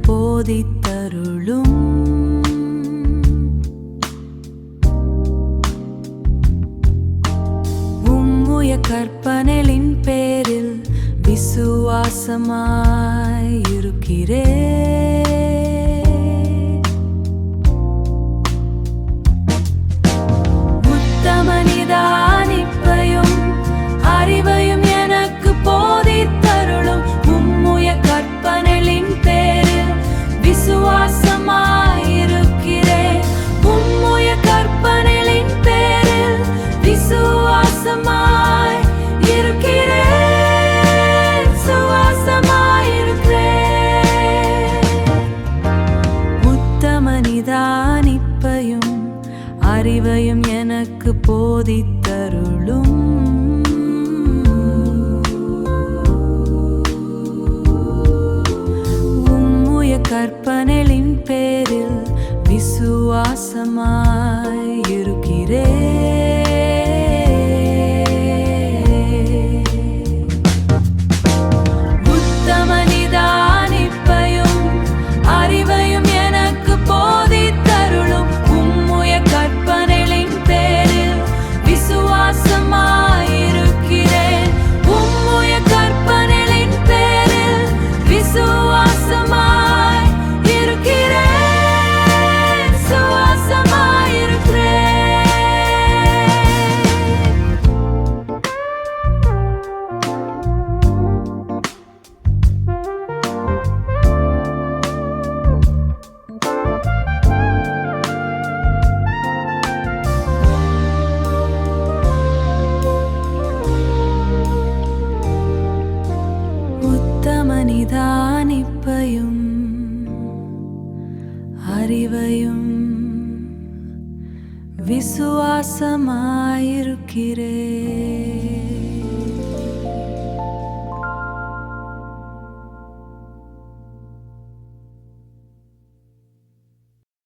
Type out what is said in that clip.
போதித்தருளும். உம்முய கற்பனைகளின் பேரில் விசுவாசமாயிருக்கிறேன். உத்தம நிதானிப்பையும் அறிவையும் எனக்கு போதித்தருளும். உம்முய கற்பனைகளின் பேரில் விசுவாசமாயிருக்கிறேன். உம்முய கற்பனைகளின் பேரில் விசுவாசமாயிருக்கிறேன். உத்தம நிதானிப்பையும் அறிவையும் எனக்கு போதித்தருளும். உம்முய கற்பனைகளின் பேரில் விசுவாசமாயிருக்கிறேன். உத்தம நிதானிப்பையும் அறிவையும் எனக்கு போதித்தருளும். உம்முய கற்பனைகளின் பேரில் விசுவாசமாயிருக்கிறேன். உம்முய கற்பனைகளின் பேரில் விசுவாசமாயிருக்கிறேன். உத்தம நிதானிப்பையும் அறிவையும் விசுவாசமாயிருக்கிறேன்.